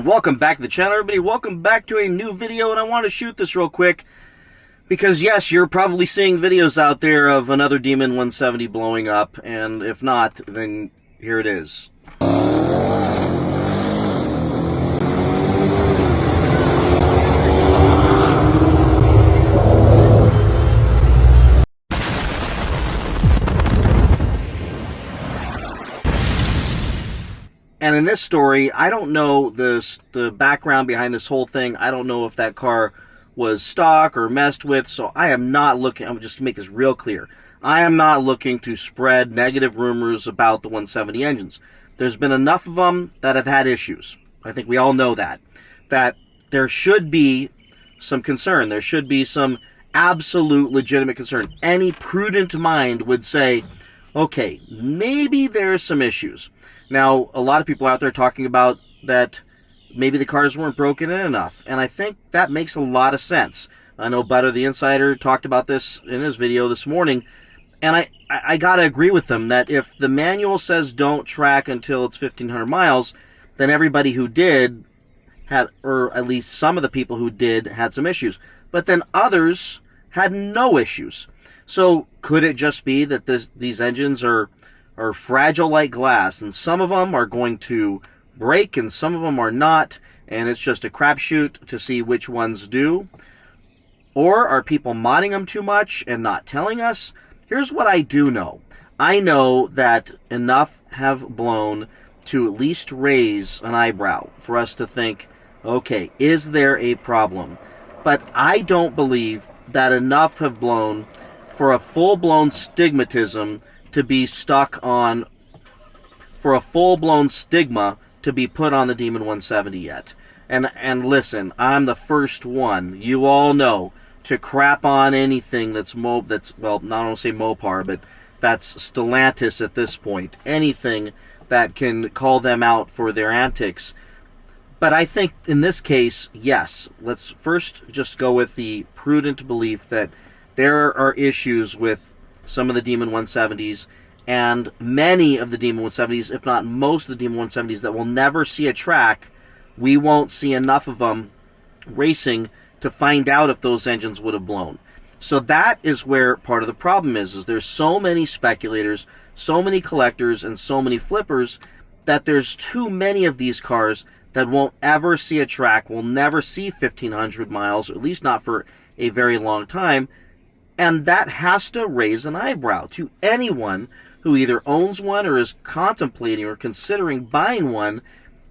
Welcome back to the channel, everybody. Welcome back to a new video, and I want to shoot this real quick because, yes, you're probably seeing videos out there of another Demon 170 blowing up, and if not, then here it is. And in this story, I don't know the background behind this whole thing. I don't know if that car was stock or messed with, so I am not looking, I'm just to make this real clear, I am not looking to spread negative rumors about the 170 engines. There's been enough of them that have had issues. I think we all know that there should be some concern. There should be some absolute legitimate concern. Any prudent mind would say, okay, maybe there's some issues. Now, a lot of people out there talking about that maybe the cars weren't broken in enough, and I think that makes a lot of sense. I know Butter the Insider talked about this in his video this morning, and I gotta agree with him that if the manual says don't track until it's 1,500 miles, then everybody who did had, or at least some of the people who did, had some issues. But then others had no issues. So could it just be that these engines are fragile like glass, and some of them are going to break and some of them are not, and it's just a crapshoot to see which ones do? Or are people modding them too much and not telling us? Here's what I do know. I know that enough have blown to at least raise an eyebrow for us to think, okay, is there a problem? But I don't believe that enough have blown for a full-blown stigmatism to be stuck on, for a full-blown stigma to be put on the Demon 170 yet. And listen, I'm the first one, you all know, to crap on anything that's well, not only say Mopar, but that's Stellantis at this point. Anything that can call them out for their antics. But I think in this case, yes, let's first just go with the prudent belief that there are issues with some of the Demon 170s, and many of the Demon 170s, if not most of the Demon 170s, that will never see a track. We won't see enough of them racing to find out if those engines would have blown. So that is where part of the problem is there's so many speculators, so many collectors, and so many flippers that there's too many of these cars that won't ever see a track, will never see 1,500 miles, or at least not for a very long time. And that has to raise an eyebrow to anyone who either owns one or is contemplating or considering buying one,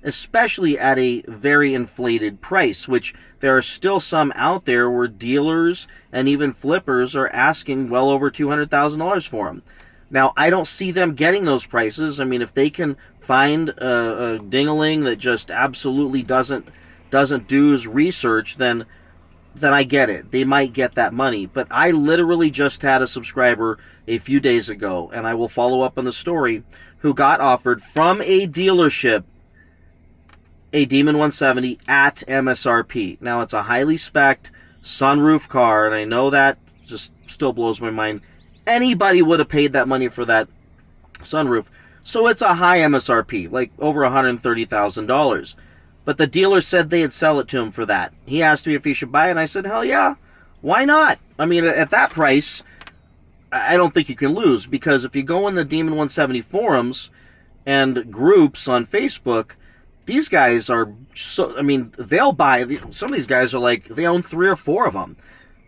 especially at a very inflated price, which there are still some out there where dealers and even flippers are asking well over $200,000 for them. Now, I don't see them getting those prices. I mean, if they can find a ding-a-ling that just absolutely doesn't do his research, then I get it. They might get that money. But I literally just had a subscriber a few days ago, and I will follow up on the story, who got offered from a dealership a Demon 170 at MSRP. Now, it's a highly spec'd sunroof car, and I know that just still blows my mind. Anybody would have paid that money for that sunroof. So it's a high MSRP, like over $130,000. But the dealer said they'd sell it to him for that. He asked me if he should buy it, and I said, hell yeah, why not? I mean, at that price, I don't think you can lose, because if you go in the Demon 170 forums and groups on Facebook, these guys are so, I mean, they'll buy, some of these guys are like, they own 3 or 4 of them.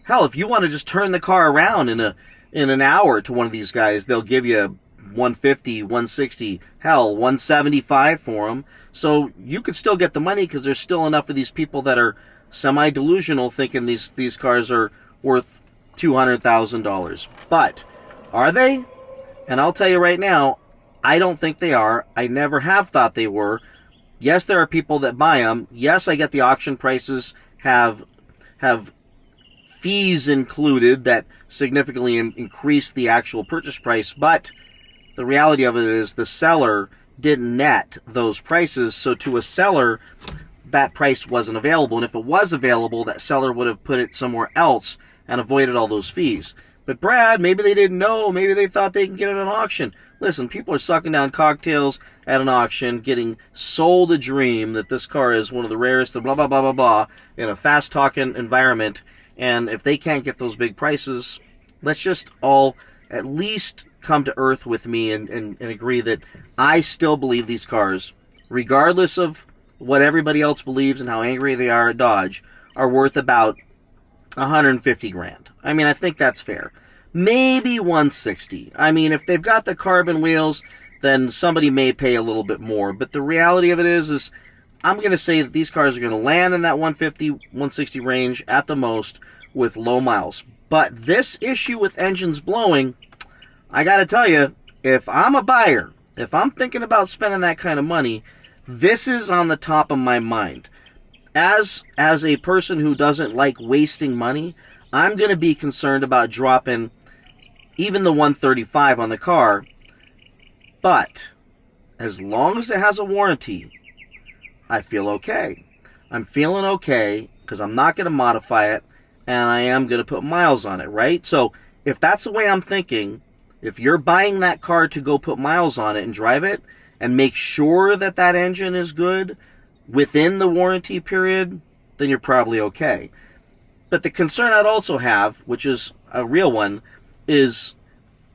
Hell, if you want to just turn the car around in an hour to one of these guys, they'll give you 150, 160, hell, 175 for them. So you could still get the money, because there's still enough of these people that are semi-delusional thinking these cars are worth $200,000. But are they? And I'll tell you right now, I don't think they are. I never have thought they were. Yes, there are people that buy them. Yes, I get the auction prices have fees included that significantly increase the actual purchase price, but the reality of it is the seller didn't net those prices, so to a seller, that price wasn't available. And if it was available, that seller would have put it somewhere else and avoided all those fees. But Brad, maybe they didn't know. Maybe they thought they can get it at an auction. Listen, people are sucking down cocktails at an auction, getting sold a dream that this car is one of the rarest, blah, blah, blah, blah, blah, in a fast-talking environment. And if they can't get those big prices, let's just all at least come to earth with me and agree that I still believe these cars, regardless of what everybody else believes and how angry they are at Dodge, are worth about 150 grand. I mean, I think that's fair. Maybe 160. I mean, if they've got the carbon wheels, then somebody may pay a little bit more. But the reality of it is I'm going to say that these cars are going to land in that 150, 160 range at the most with low miles. But this issue with engines blowing, I got to tell you, if I'm a buyer, if I'm thinking about spending that kind of money, this is on the top of my mind. As a person who doesn't like wasting money, I'm going to be concerned about dropping even the 135 on the car. But as long as it has a warranty, I feel okay. I'm feeling okay because I'm not going to modify it, and I am going to put miles on it, right? So if that's the way I'm thinking, if you're buying that car to go put miles on it and drive it and make sure that that engine is good within the warranty period, then you're probably okay. But the concern I'd also have, which is a real one, is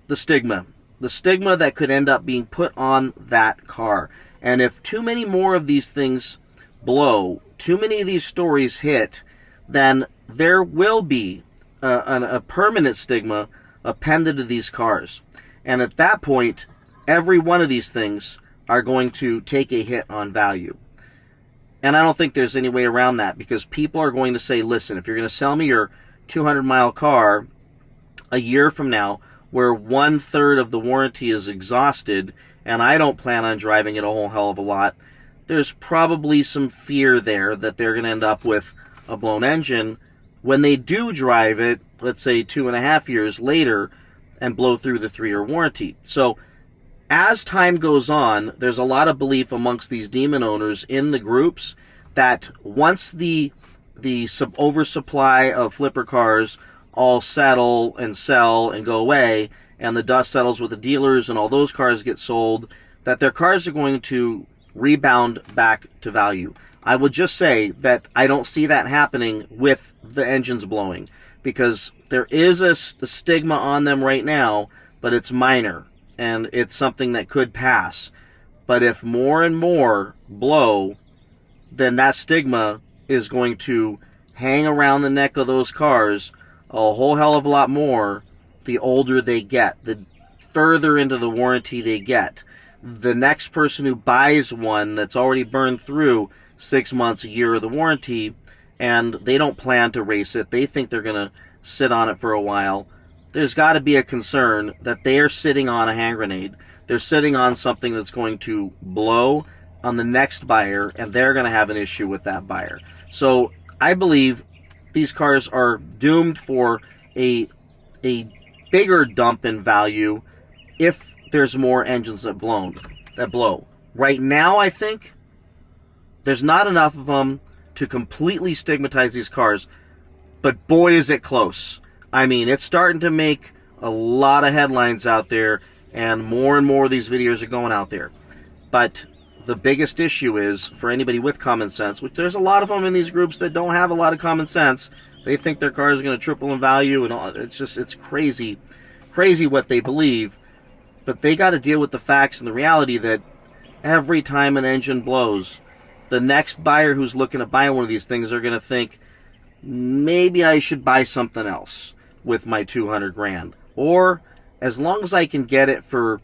the stigma. The stigma that could end up being put on that car. And if too many more of these things blow, too many of these stories hit, then there will be a permanent stigma appended to these cars. And at that point, every one of these things are going to take a hit on value. And I don't think there's any way around that, because people are going to say, listen, if you're going to sell me your 200-mile car a year from now where 1/3 of the warranty is exhausted and I don't plan on driving it a whole hell of a lot, there's probably some fear there that they're going to end up with a blown engine when they do drive it, let's say 2.5 years later, and blow through the 3-year warranty. So as time goes on, there's a lot of belief amongst these demon owners in the groups that once the oversupply of flipper cars all settle and sell and go away, and the dust settles with the dealers and all those cars get sold, that their cars are going to rebound back to value. I would just say that I don't see that happening with the engines blowing, because there is a stigma on them right now, but it's minor. And it's something that could pass. But if more and more blow, then that stigma is going to hang around the neck of those cars a whole hell of a lot more the older they get, the further into the warranty they get. The next person who buys one that's already burned through 6 months, a year of the warranty, and they don't plan to race it, they think they're going to sit on it for a while, there's got to be a concern that they are sitting on a hand grenade. They're sitting on something that's going to blow on the next buyer, and they're going to have an issue with that buyer. So I believe these cars are doomed for a bigger dump in value if there's more engines that blow. Right now, I think there's not enough of them to completely stigmatize these cars, but boy, is it close. I mean, it's starting to make a lot of headlines out there, and more of these videos are going out there. But the biggest issue is, for anybody with common sense, which there's a lot of them in these groups that don't have a lot of common sense, they think their car is going to triple in value, and all, it's crazy what they believe. But they got to deal with the facts and the reality that every time an engine blows, the next buyer who's looking to buy one of these things are going to think, maybe I should buy something else with my 200 grand. Or as long as I can get it for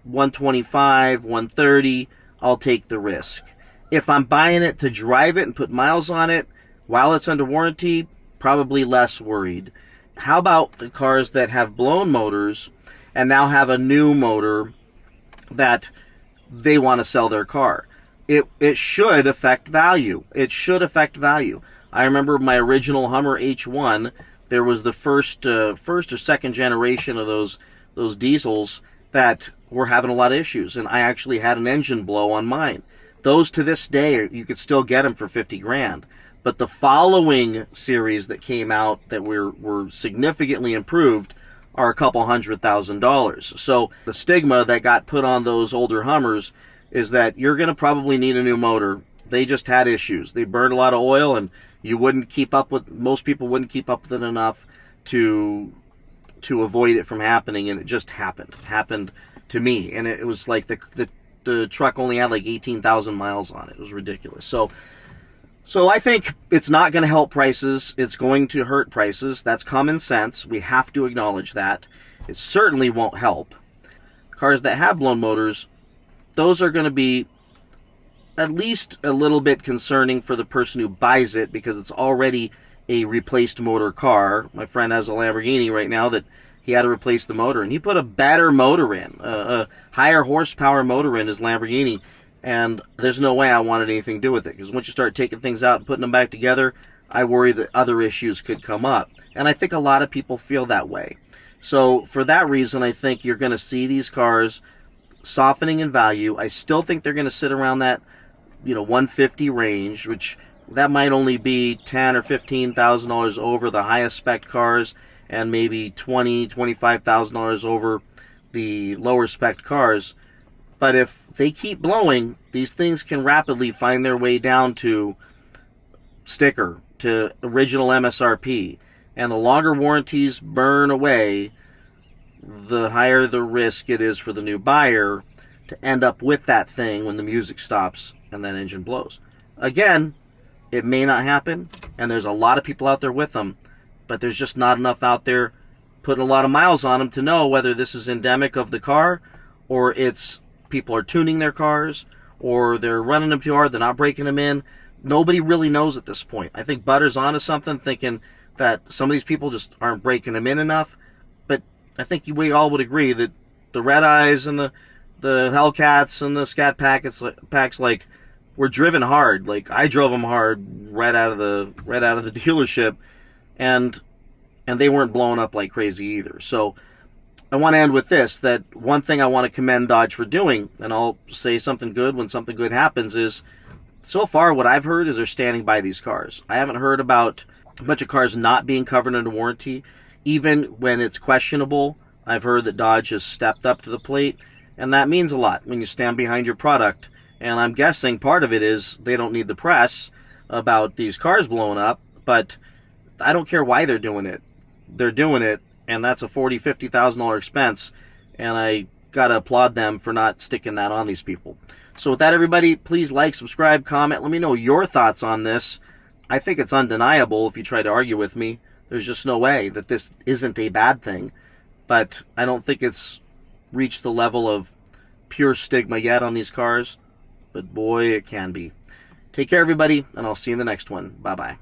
125, 130, I'll take the risk. If I'm buying it to drive it and put miles on it while it's under warranty, probably less worried. How about the cars that have blown motors and now have a new motor that they want to sell their car? It should affect value. It should affect value. I remember my original Hummer H1, there was the first or second generation of those diesels that were having a lot of issues, and I actually had an engine blow on mine. Those to this day, you could still get them for 50 grand. But the following series that came out that were significantly improved, are a couple $100,000. So the stigma that got put on those older Hummers is that you're going to probably need a new motor. They just had issues. They burned a lot of oil, and most people wouldn't keep up with it enough to avoid it from happening, and it just happened to me. And it was like the truck only had like 18,000 miles on it. It was ridiculous. So I think it's not going to help prices. It's going to hurt prices. That's common sense. We have to acknowledge that. It certainly won't help. Cars that have blown motors, those are going to be at least a little bit concerning for the person who buys it, because it's already a replaced motor car. My friend has a Lamborghini right now that he had to replace the motor, and he put a better motor in, a higher horsepower motor in his Lamborghini, and there's no way I wanted anything to do with it, because once you start taking things out and putting them back together, I worry that other issues could come up. And I think a lot of people feel that way. So for that reason, I think you're going to see these cars softening in value. I still think they're going to sit around that, $150 range, which that might only be $10,000 or $15,000 over the highest spec cars, and maybe $25,000 over the lower spec cars. But if they keep blowing, these things can rapidly find their way down to sticker, to original MSRP. And the longer warranties burn away, the higher the risk it is for the new buyer to end up with that thing when the music stops and that engine blows. Again, it may not happen, and there's a lot of people out there with them, but there's just not enough out there putting a lot of miles on them to know whether this is endemic of the car, or it's people are tuning their cars, or they're running them too hard, they're not breaking them in. Nobody really knows at this point. I think Butter's onto something, thinking that some of these people just aren't breaking them in enough, but I think we all would agree that the Red Eyes and the Hellcats and the Scat Packs like were driven hard. Like, I drove them hard right out of the dealership, and they weren't blowing up like crazy either. So I want to end with this, that one thing I want to commend Dodge for doing, and I'll say something good when something good happens, is so far what I've heard is they're standing by these cars. I haven't heard about a bunch of cars not being covered under warranty. Even when it's questionable, I've heard that Dodge has stepped up to the plate, and that means a lot when you stand behind your product. And I'm guessing part of it is they don't need the press about these cars blowing up, but I don't care why they're doing it. They're doing it, and that's a $40,000, $50,000 expense, and I gotta applaud them for not sticking that on these people. So with that, everybody, please like, subscribe, comment. Let me know your thoughts on this. I think it's undeniable if you try to argue with me. There's just no way that this isn't a bad thing, but I don't think it's reached the level of pure stigma yet on these cars, but boy, it can be. Take care, everybody, and I'll see you in the next one. Bye-bye.